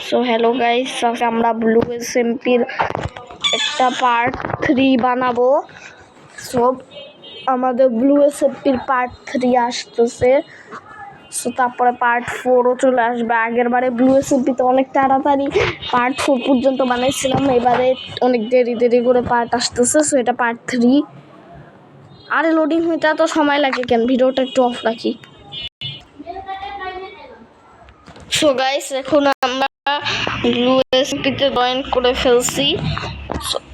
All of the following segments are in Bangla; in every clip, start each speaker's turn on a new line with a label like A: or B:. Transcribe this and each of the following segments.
A: সো হ্যালো গাইস, আমরা ব্লু এসএমপির একটা পার্ট 3 বানাবো। সো আমাদের ব্লু এসএমপির পার্ট 3 আসতেছে। সো তারপরে পার্ট 4ও চলে আসবে। আগের বারে ব্লু এসএমপিতে অনেক তাড়াতাড়ি পার্ট 4 পর্যন্ত বানাইছিলাম, এবারে অনেক দেরি করে পার্ট আসতেছে। সো এটা পার্ট 3। আরে লোডিং হইতে এত সময় লাগে কেন? ভিডিওটা একটু অফ রাখি। সো গাইস, এখন আমরা ব্লু এসপিতে জয়েন করে ফেলছি।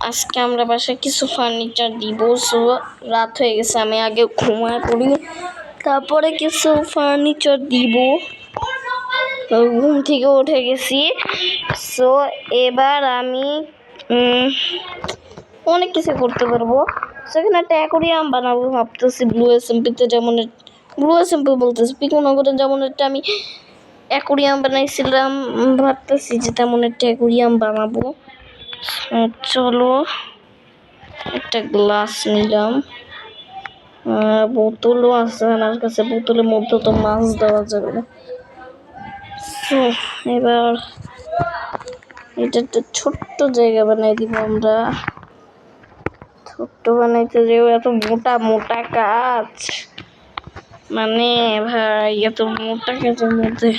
A: আজকে আমরা বাসায় কিছু ফার্নিচার দিব। সো রাত হয়ে গেছে, আমি আগে ঘুমায় পড়ি, তারপরে কিছু ফার্নিচার দিব। ঘুম থেকে উঠে গেছি। সো এবার আমি অনেক কিছু করতে পারবো। সেখানে একটা অ্যাকোয়ারিয়াম বানাবো ভাবতেছি ব্লু এসএমপিতে। যেমন ব্লু এসএমপি বলতেছি, পিকোনগরে যেমন একটা আমি অ্যাকোয়ারিয়াম বানাইছিলাম, ভাবতেছি যে তেমন একটা অ্যাকোয়ারিয়াম বানাবো। চলো, একটা গ্লাস নিলাম, বোতলও আছে আমার কাছে। বোতলের মধ্যে তো মাছ দেওয়া যাবে না। তো এবার এটা একটা ছোট্ট জায়গা বানাই দিব আমরা। ছোট্ট বানাইতে যেও এত মোটা মোটা কাজ, মানে ভাই এত মোটা কাজের মধ্যে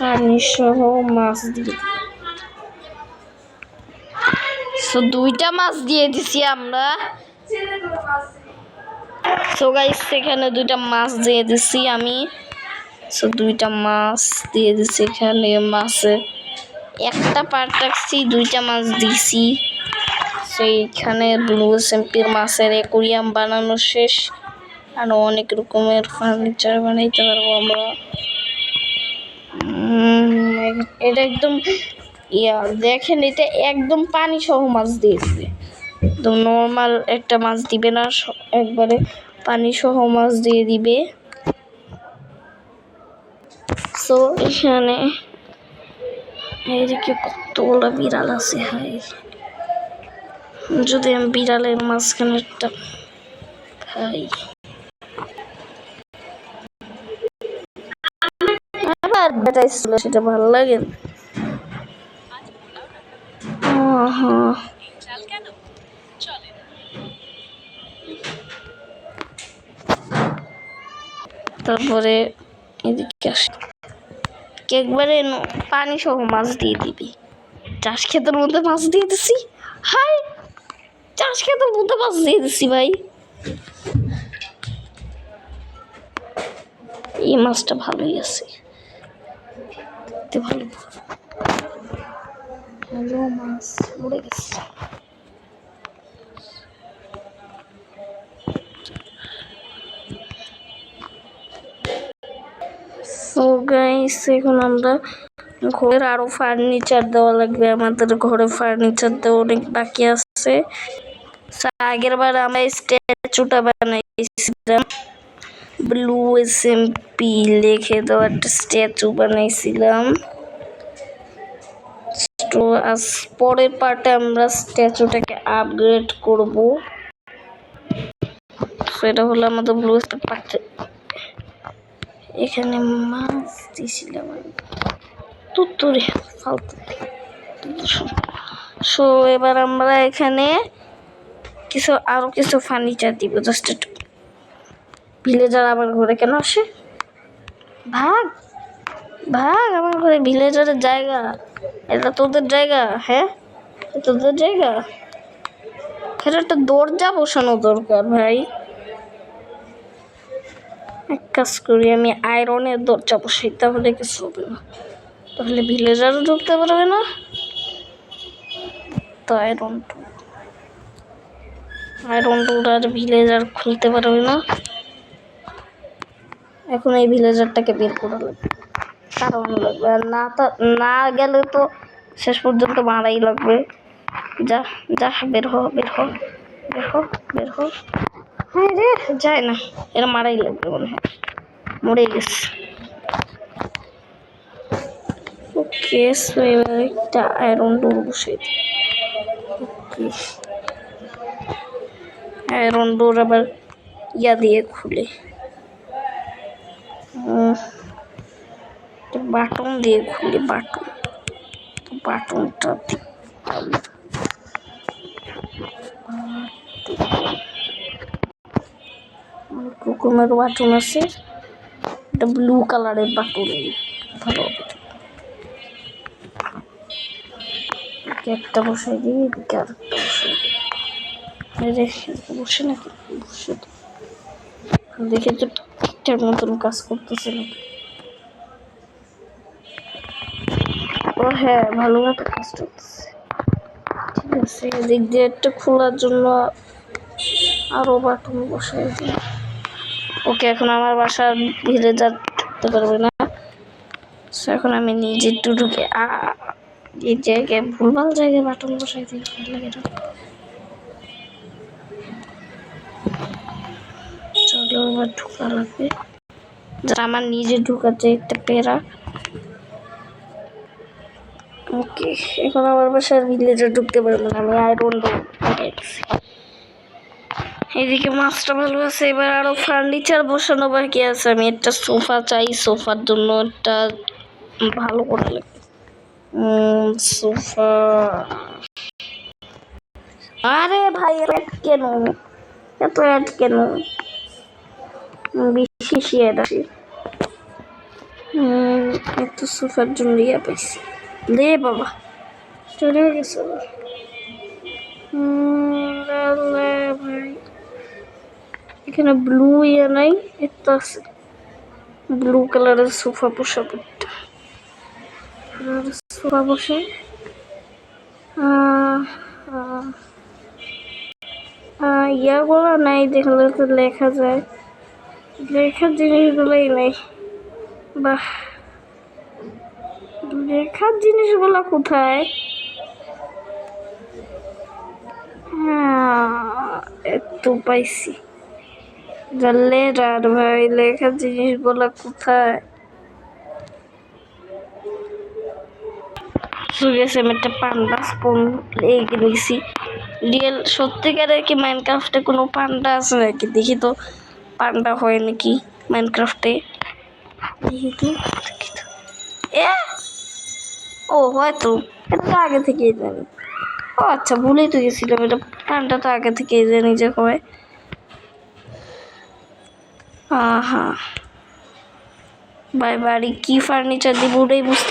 A: পানি সহ মাছ দিয়ে, সো 2টা মাছ দিয়ে দিছি আমরা। সো গাইস, এখানে 2টা মাছ দিয়ে দিছি আমি। সো 2টা মাছ দিয়ে দিছি এখানে। মাছে একটা পার্ট রাখছি, 2টা মাছ দিছি। সেইখানে ব্লু এসএমপির মাছের অ্যাকোয়ারিয়াম বানানো শেষ। আরো অনেক রকমের ফার্নিচার বানাইতে পারবো আমরা। এটা একদম দেখেন, এটা একদম পানি সহ মাছ দিয়ে দিবে। একদম নর্মাল একটা মাছ দিবে না, একবারে পানি সহ মাছ দিয়ে দিবে। সো এখানে এইদিকে কতগুলো বিড়াল আছে। হাই, যদি আমি বিড়ালের মাঝখানে একটা খাই। আবার বেটাইছিল, সেটা ভালো লাগে। তারপরে এদিকে আসে, একবারে পানি সহ মাছ দিয়ে দিবি। চাষ ক্ষেতের মধ্যে মাছ দিয়ে দিছি। হাই, চাষ ক্ষেতের মধ্যে মাছ দিয়ে দিছি ভাই। এই মাছটা ভালোই আছে, ভালো ভালো মাছ মরে গেছে। সো গাইস, এখন আমরা ঘরের আরো ফার্নিচার দেওয়া লাগবে। আমাদের ঘরে ফার্নিচার দেওয়া অনেক বাকি আছে। আগের বার আমরা স্ট্যাচুটা বানাইছিলাম, ব্লু এসএমপি লিখে দেওয়া একটা স্ট্যাচু বানাইছিলাম। তো আজ পরের পার্টে আমরা স্ট্যাচুটাকে আপগ্রেড করব। সেটা হলো আমাদের ব্লু পার্টে। এখানে মাছ দিয়েছিলাম তুত্তুরে ফালতু। সো এবার আমরা এখানে আরো কিছু ফার্নিচার দিব। জাস্ট একটু ভিলেজার আমার ঘরে কেন আসে? ভাগ ভাগ, আমার ঘরে ভিলেজারের জায়গা। এটা তোদের জায়গা? হ্যাঁ, তোদের জায়গা। এটা একটা দরজা বসানো দরকার ভাই। এক কাজ করি, আমি আয়রনের দরজা বসাই, তাহলে কিছু হবে না। তাহলে ভিলেজারও ঢুকতে পারবে না। তো আয়রন ডোর আর ভিলেজার খুলতে পারবে না। এখন এই ভিলেজারটাকে বের করা লাগবে, কারণ লাগবে। আর না গেলে তো শেষ পর্যন্ত মারাই লাগবে। যা যা, বের হ বের হ বের হ বের হ। হ্যাঁ রে, যায় না, এরা মারাই লাগবে মনে হয়। মরে গেছে। ওকে, সো এবার একটা আয়রন ডোর বসে দিই। ওকে, আয়রন ডোর আবার ইয়া দিয়ে খুলে। বাটন দিয়ে খুলি, বাটনটা কুকুমের বাটন আছে, এটা ব্লু কালারের বাটন, ভালো হবে। একটা বসাই দিই, এদিকে আরেকটা বসাই দিই, বসে নাকি বসে দেখে তো ঠিকঠাক মতন কাজ করতেছে নাকি। ও হ্যাঁ, ভালো মতো কাজ করতেছে, ঠিক আছে। এদিক দিয়ে একটা খোলার জন্য আরো বাটন বসাই দিই। ওকে, এখন আমার বাসার ভিলেজার ঢুকতে পারবে না, এখন আমি নিজে একটু ঢুকে এই জায়গায় ভুলভাল জায়গায় বাটন বসাই দিই, ভালো লাগে না। চলো এবার ঢুকা লাগবে, যারা আমার নিজে ঢুকাতে একটা পেরা। ওকে, এখন আমার বাসার ভিলেজার ঢুকতে পারবে না, আমি আয়রন এদিকে মাছটা ভালো আছে। এবার আরো ফার্নিচার বসানো বাকি আছে। আমি একটা সোফা চাই, সোফার জন্য একটা ভালো করে লাগবে সোফা। আরে ভাই অ্যাড কেন, এত অ্যাড কেন, বেশি অ্যাড আছে। একটা সোফার জন্য ইয়ে পাইছি, দে বাবা চলে গেছে ভাই। এখানে ব্লু ইয়ে নাই, এটা আছে ব্লু কালারের সোফা বসাবো, সোফা বসে ইয়াগুলো নাই, দেখলে তো লেখা যায়, লেখার জিনিসগুলোই নাই। বাহ, লেখার জিনিসগুলো কোথায়? একটু পাইছি, জানলে আর ভাই লেখার জিনিসগুলো কোথায়? আমি একটা পান্ডা স্পুন নিয়েছি। রিয়েল সত্যিকারের কি মাইনক্রাফটে কোনো পান্ডা আছে নাকি? দেখি তো পান্ডা হয় নাকি মাইনক্রাফটে, দেখি তো। ও হয়তো, এটা তো আগে থেকেই জানি। ও আচ্ছা, ভুলেই তো গেছিলাম, এটা পান্ডা তো আগে থেকেই জানি যে হয়। হ্যাঁ, বাড়ি কি ফার্নিচার দিব ওটাই বুঝতে